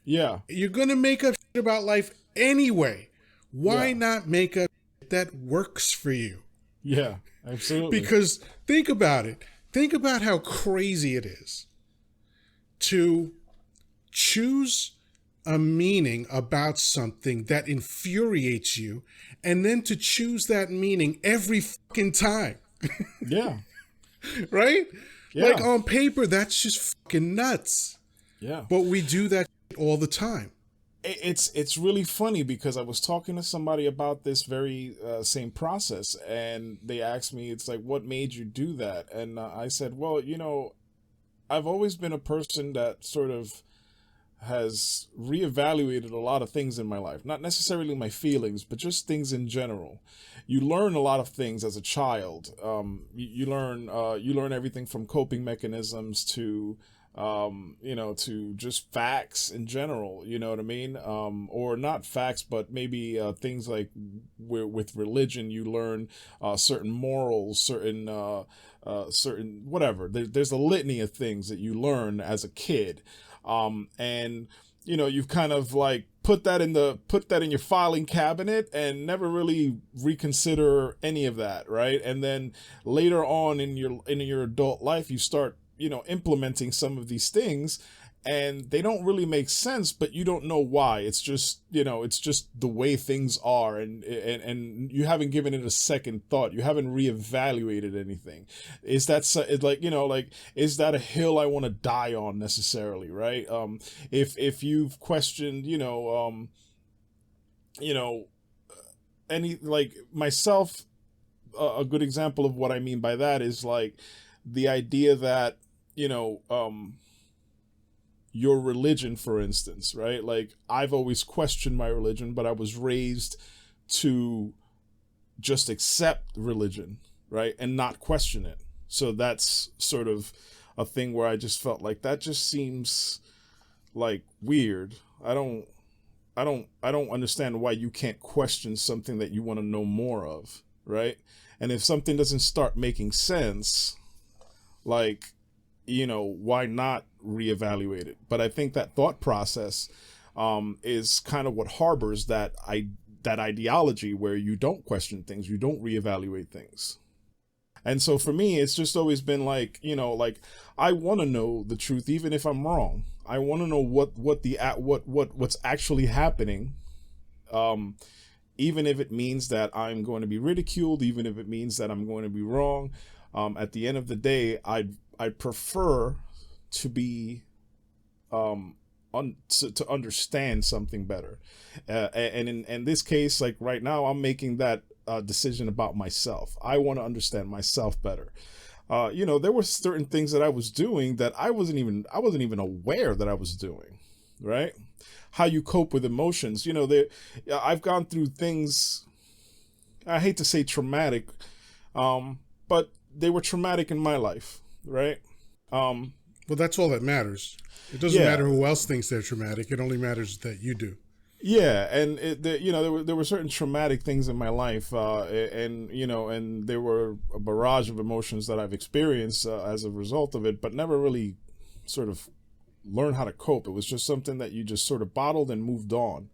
Yeah. You're going to make up shit about life anyway. Why not make up shit that works for you? Yeah, absolutely. Because think about it. Think about how crazy it is to choose a meaning about something that infuriates you and then to choose that meaning every fucking time. Yeah. Right? Yeah. Like on paper, that's just fucking nuts. Yeah. But we do that all the time. It's really funny because I was talking to somebody about this very same process, and they asked me, it's like, what made you do that? And I said, well, you know, I've always been a person that sort of has reevaluated a lot of things in my life, not necessarily my feelings, but just things in general. You learn a lot of things as a child. You learn everything from coping mechanisms to to just facts in general, you know what I mean? Or not facts, but maybe things like with religion, you learn certain morals, certain whatever. There's a litany of things that you learn as a kid, and you've kind of like put that in your filing cabinet and never really reconsider any of that, right? And then later on in your adult life, you start implementing some of these things, and they don't really make sense, but you don't know why. It's just the way things are, and you haven't given it a second thought. You haven't reevaluated anything. Is that is that a hill I want to die on necessarily, right? If you've questioned, any, like myself, a good example of what I mean by that is like the idea that your religion, for instance, right? Like I've always questioned my religion, but I was raised to just accept religion, right? And not question it. So that's sort of a thing where I just felt like that just seems like weird. I don't understand why you can't question something that you want to know more of, right? And if something doesn't start making sense, like, why not reevaluate it? But I think that thought process is kind of what harbors that ideology where you don't question things, you don't reevaluate things. And so for me, it's just always been like, I want to know the truth, even if I'm wrong. I want to know what's actually happening, even if it means that I'm going to be ridiculed, even if it means that I'm going to be wrong. At the end of the day, I prefer to be to understand something better, and in this case, like right now, I'm making that decision about myself. I want to understand myself better. There were certain things that I was doing that I wasn't even aware that I was doing, right? How you cope with emotions. I've gone through things, I hate to say traumatic, but they were traumatic in my life, right? Well, that's all that matters. It doesn't matter who else thinks they're traumatic. It only matters that you do. Yeah, and there were certain traumatic things in my life, and there were a barrage of emotions that I've experienced as a result of it, but never really sort of learned how to cope. It was just something that you just sort of bottled and moved on,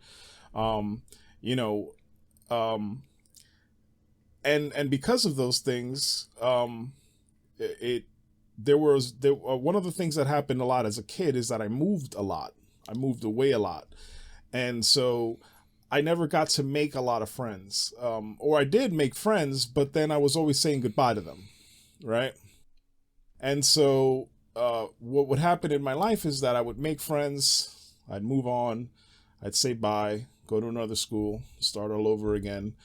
and because of those things, one of the things that happened a lot as a kid is that I moved a lot. I moved away a lot. And so I never got to make a lot of friends, or I did make friends, but then I was always saying goodbye to them. Right. And so what would happen in my life is that I would make friends. I'd move on. I'd say bye, go to another school, start all over again.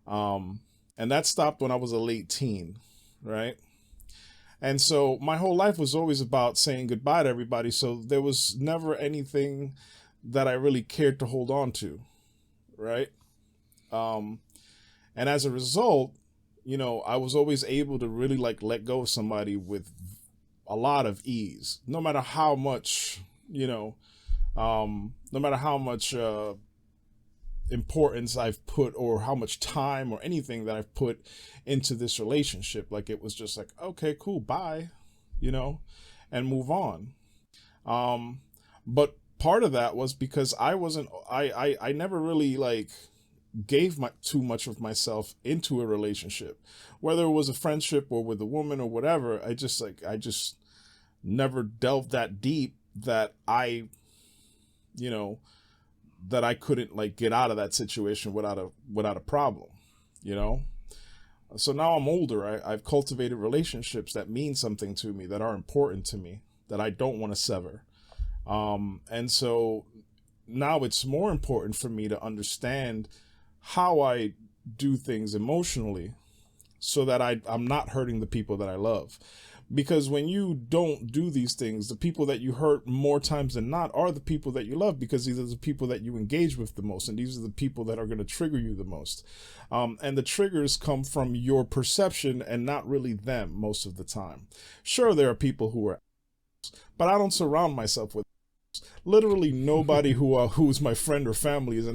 And that stopped when I was a late teen. Right. And so my whole life was always about saying goodbye to everybody. So there was never anything that I really cared to hold on to. Right. And as a result, I was always able to really like let go of somebody with a lot of ease, no matter how much, no matter how much importance I've put or how much time or anything that I've put into this relationship. Like it was just like, okay, cool, bye, and move on. But part of that was because I never really like gave too much of myself into a relationship, whether it was a friendship or with a woman or whatever. I just never delved that deep that I couldn't like get out of that situation without a problem, So now I'm older. I've cultivated relationships that mean something to me, that are important to me, that I don't want to sever. And so now it's more important for me to understand how I do things emotionally so that I'm not hurting the people that I love. Because when you don't do these things, the people that you hurt more times than not are the people that you love, because these are the people that you engage with the most. And these are the people that are going to trigger you the most. And the triggers come from your perception and not really them most of the time. Sure, there are people who are but I don't surround myself with literally nobody who's my friend or family is.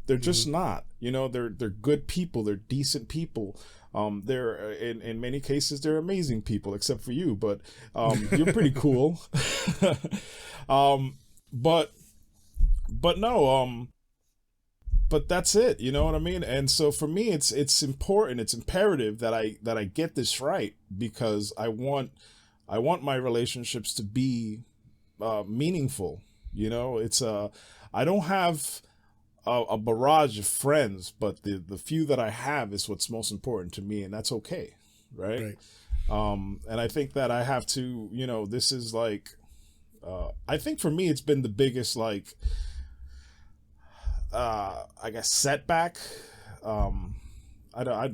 They're just not, you know, they're good people. They're decent people. They're in many cases, they're amazing people, except for you, but you're pretty cool. But no, but that's it, you know what I mean? And so for me, it's important, it's imperative that I get this right, because I want my relationships to be meaningful. You know, I don't have a barrage of friends, but the few that I have is what's most important to me, and that's okay, right? And I think that I have to, you know, this is like, I think for me, it's been the biggest, like, I guess, setback.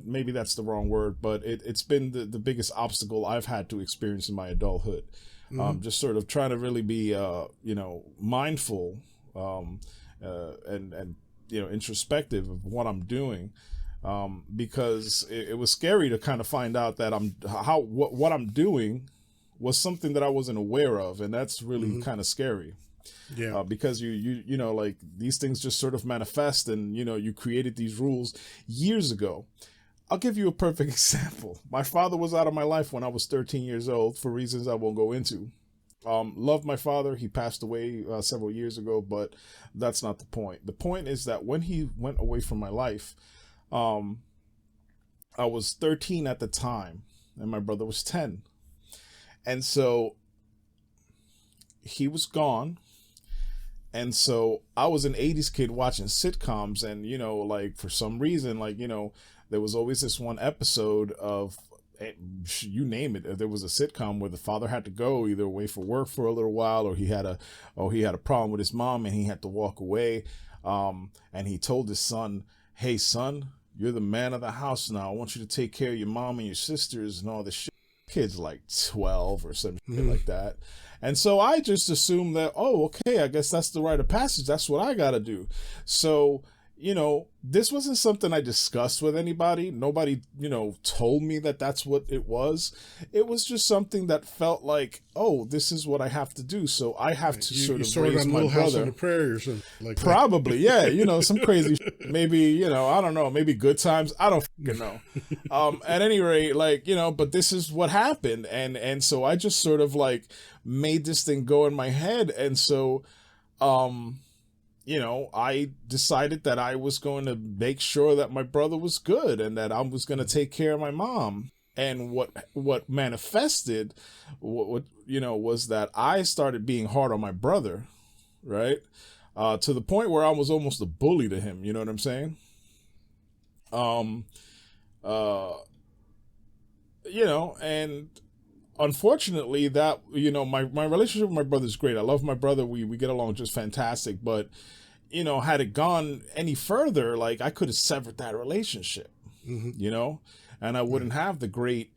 Maybe that's the wrong word, but it's been the biggest obstacle I've had to experience in my adulthood. Just sort of trying to really be, you know, mindful, and you know, introspective of what I'm doing, because it was scary to kind of find out that what I'm doing was something that I wasn't aware of, and that's really kind of scary. Yeah, because you know, like, these things just sort of manifest, and you know, you created these rules years ago. I'll give you a perfect example. My father was out of my life when I was 13 years old for reasons I won't go into. Loved my father. He passed away several years ago, but that's not the point. The point is that when he went away from my life, I was 13 at the time, and my brother was 10. And so he was gone. And so I was an 80s kid watching sitcoms, and, you know, like, for some reason, like, you know, there was always this one episode of, you name it, there was a sitcom where the father had to go either away for work for a little while, or he had a problem with his mom and he had to walk away. And he told his son, "Hey son, you're the man of the house now. I want you to take care of your mom and your sisters," and all this shit. Kid's like 12 or something like that. And so I just assumed that, oh, okay, I guess that's the rite of passage. That's what I got to do. So, you know, this wasn't something I discussed with anybody. Nobody, you know, told me that that's what it was. It was just something that felt like, oh, this is what I have to do. So I have to sort of raise my Little brother. House on the Prairie or something like that. Probably, yeah. You know, some crazy maybe, you know, I don't know, maybe Good Times. I don't fucking know. At any rate, like, you know, but this is what happened. And so I just sort of like made this thing go in my head. And so, you know, I decided that I was going to make sure that my brother was good and that I was going to take care of my mom. And what manifested, what you know, was that I started being hard on my brother, right? To the point where I was almost a bully to him. You know what I'm saying? You know, and unfortunately that, you know, my relationship with my brother is great. I love my brother. We get along just fantastic. But, you know, had it gone any further, like, I could have severed that relationship, you know, and I wouldn't have the great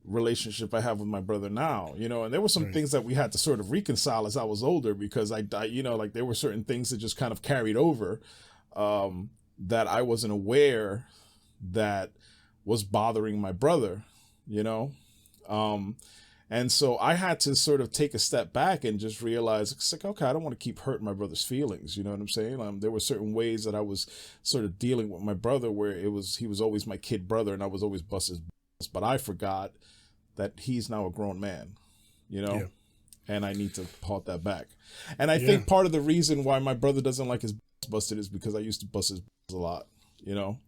relationship I have with my brother now, you know. And there were some things that we had to sort of reconcile as I was older, because I you know, like, there were certain things that just kind of carried over, that I wasn't aware that was bothering my brother, you know. And so I had to sort of take a step back and just realize, it's like, okay, I don't want to keep hurting my brother's feelings. You know what I'm saying? There were certain ways that I was sort of dealing with my brother where he was always my kid brother and I was always bust his balls, but I forgot that he's now a grown man, you know, and I need to halt that back. And I think part of the reason why my brother doesn't like his balls busted is because I used to bust his balls a lot, you know.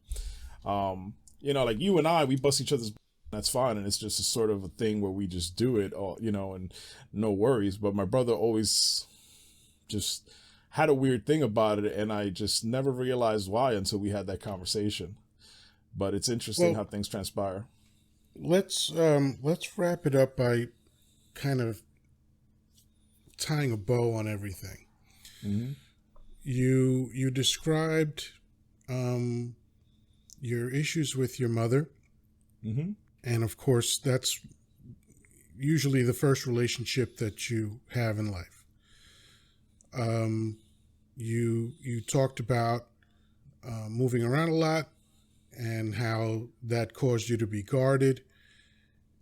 You know, like you and I, we bust each other's balls. That's fine, and it's just a sort of a thing where we just do it all, you know, and no worries. But my brother always just had a weird thing about it, and I just never realized why until we had that conversation. But it's interesting how things transpire. Let's wrap it up by kind of tying a bow on everything. You described your issues with your mother. And of course, that's usually the first relationship that you have in life. You talked about moving around a lot and how that caused you to be guarded.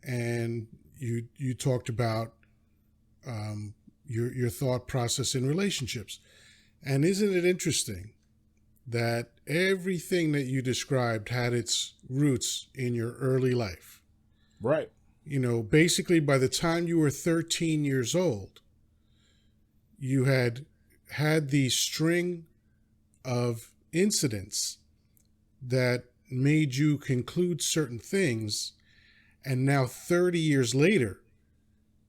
And you talked about your thought process in relationships. And isn't it interesting that everything that you described had its roots in your early life? Right. You know, basically by the time you were 13 years old, you had the string of incidents that made you conclude certain things. And now 30 years later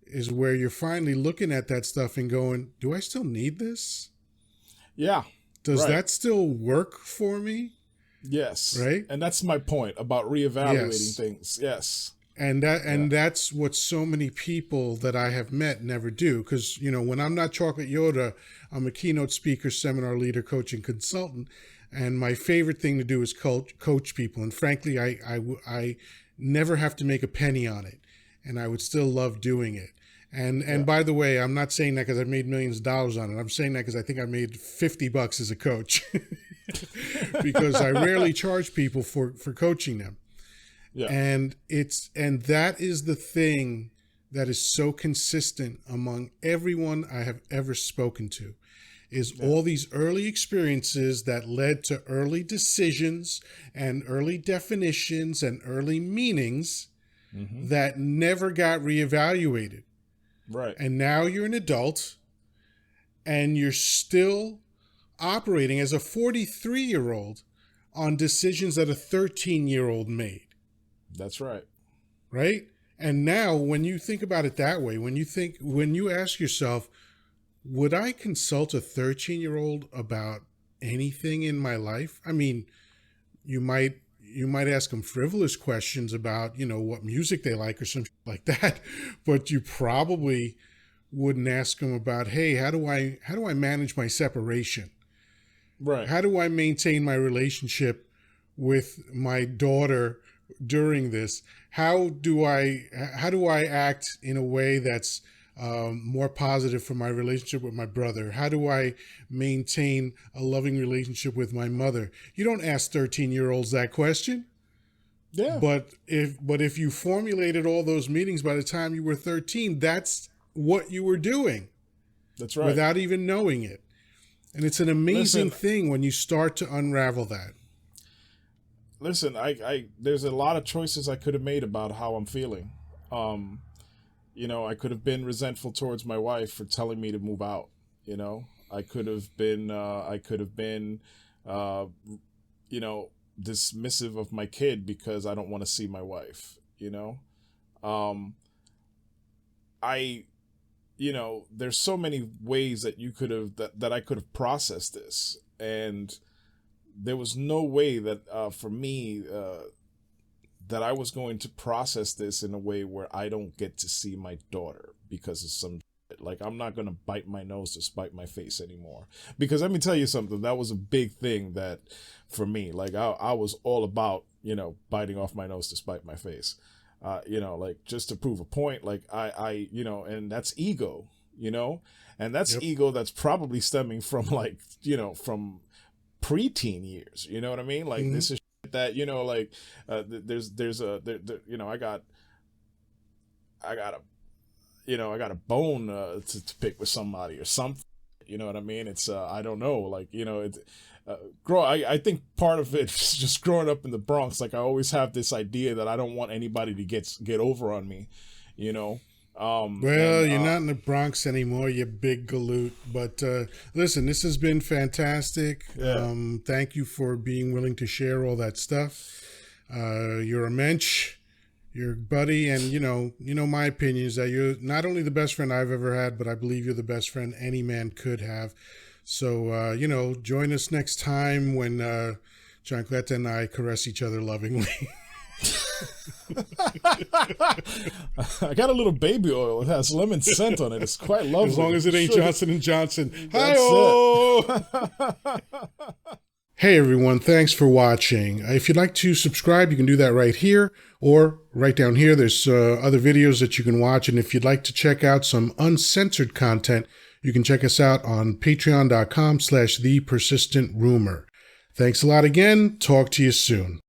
is where you're finally looking at that stuff and going, do I still need this? Yeah. Does that still work for me? Yes. Right. And that's my point about reevaluating things. Yes. And that's what so many people that I have met never do. Because, you know, when I'm not Chocolate Yoddah, I'm a keynote speaker, seminar leader, coach, and consultant. And my favorite thing to do is coach people. And frankly, I never have to make a penny on it. And I would still love doing it. And by the way, I'm not saying that because I made millions of dollars on it. I'm saying that because I think I made $50 as a coach because I rarely charge people for coaching them. Yeah. And that is the thing that is so consistent among everyone I have ever spoken to is all these early experiences that led to early decisions and early definitions and early meanings that never got reevaluated. Right. And now you're an adult and you're still operating as a 43-year-old on decisions that a 13-year-old made. That's right. Right? And now when you think about it that way, when you ask yourself, would I consult a 13-year-old about anything in my life? I mean, you might ask them frivolous questions about, you know, what music they like or something like that, but you probably wouldn't ask them about, hey, how do I manage my separation? Right. How do I maintain my relationship with my daughter during this? How do I act in a way that's more positive for my relationship with my brother? How do I maintain a loving relationship with my mother? You don't ask 13-year-olds that question. Yeah. But if you formulated all those meetings by the time you were 13, that's what you were doing. That's right. Without even knowing it. And it's an amazing thing when you start to unravel that. Listen, I there's a lot of choices I could have made about how I'm feeling. You know, I could have been resentful towards my wife for telling me to move out. You know, I could have been, you know, dismissive of my kid because I don't want to see my wife. You know, you know, there's so many ways that you could have that I could have processed this, and there was no way that for me. That I was going to process this in a way where I don't get to see my daughter because of some shit. Like, I'm not going to bite my nose to spite my face anymore. Because let me tell you something, that was a big thing that for me, like I was all about, you know, biting off my nose to spite my face. You know, like just to prove a point, like I you know, and that's ego, you know, and that's ego that's probably stemming from like, you know, from preteen years, you know what I mean? Like this is that, you know, like there's you know, I got a bone to pick with somebody or something, you know what I mean? It's I don't know, like, you know, I think part of it is just growing up in the Bronx. Like I always have this idea that I don't want anybody to get over on me, you know. You're not in the Bronx anymore, you big galoot. But listen, this has been fantastic. Yeah. Thank you for being willing to share all that stuff. You're a mensch, you're a buddy, and you know my opinion is that you're not only the best friend I've ever had, but I believe you're the best friend any man could have. So you know, join us next time when Chancleta and I caress each other lovingly. I got a little baby oil. It has lemon scent on it. It's quite lovely. As long as it ain't Johnson & Johnson. Hi-oh! Hey everyone, thanks for watching. If you'd like to subscribe, you can do that right here or right down here. There's other videos that you can watch. And if you'd like to check out some uncensored content, you can check us out on patreon.com/ThePersistentRumor. Thanks a lot again. Talk to you soon.